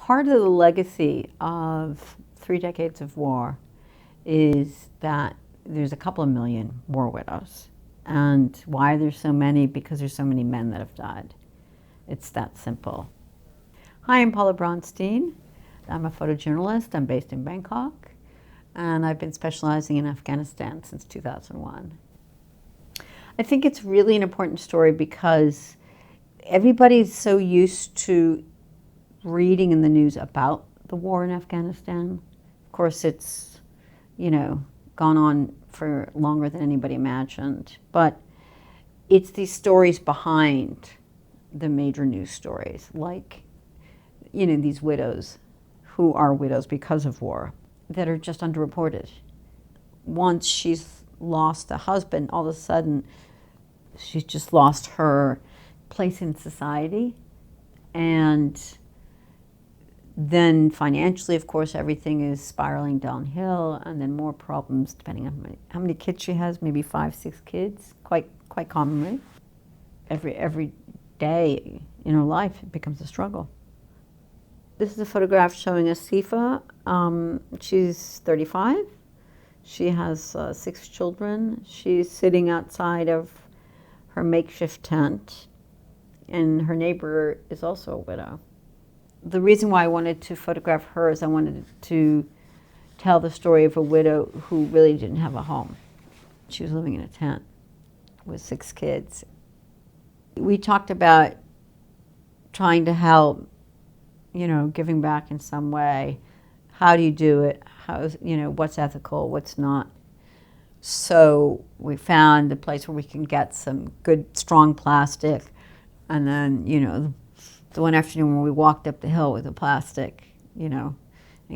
Part of the legacy of 3 decades of war is that there's a couple of million war widows. And why there's so many? Because there's so many men that have died. It's that simple. Hi, I'm Paula Bronstein. I'm a photojournalist. I'm based in Bangkok. And I've been specializing in Afghanistan since 2001. I think it's really an important story because everybody's so used to reading in the news about the war in Afghanistan. Of course, it's, gone on for longer than anybody imagined. But it's these stories behind the major news stories, like, these widows who are widows because of war that are just underreported. Once she's lost a husband, all of a sudden she's just lost her place in society. And then financially, of course, everything is spiraling downhill, and then more problems depending on how many kids she has, maybe 5, 6 kids, quite commonly. Every day in her life, it becomes a struggle. This is a photograph showing Asifa. She's 35. She has 6 children. She's sitting outside of her makeshift tent, and her neighbor is also a widow. The reason why I wanted to photograph her is I wanted to tell the story of a widow who really didn't have a home. She was living in a tent with 6 kids. We talked about trying to help, giving back in some way. How do you do it? What's ethical, what's not? So we found a place where we can get some good, strong plastic. And then, the one afternoon when we walked up the hill with the plastic, and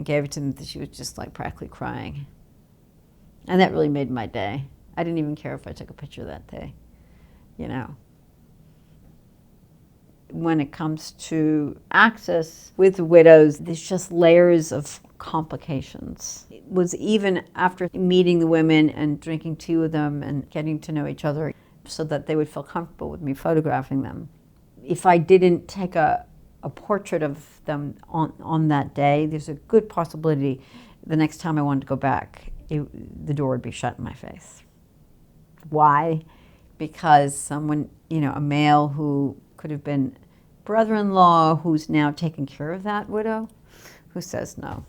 gave it to them, she was just like practically crying. And that really made my day. I didn't even care if I took a picture that day, When it comes to access with the widows, there's just layers of complications. It was even after meeting the women and drinking tea with them and getting to know each other so that they would feel comfortable with me photographing them. If I didn't take a portrait of them on that day, there's a good possibility the next time I wanted to go back, the door would be shut in my face. Why? Because someone, a male who could have been brother-in-law who's now taking care of that widow, who says no.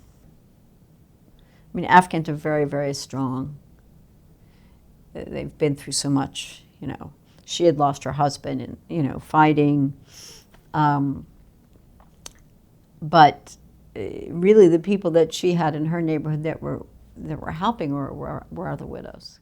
I mean, Afghans are very, very strong. They've been through so much, She had lost her husband in, fighting. But really the people that she had in her neighborhood that were helping her were other widows.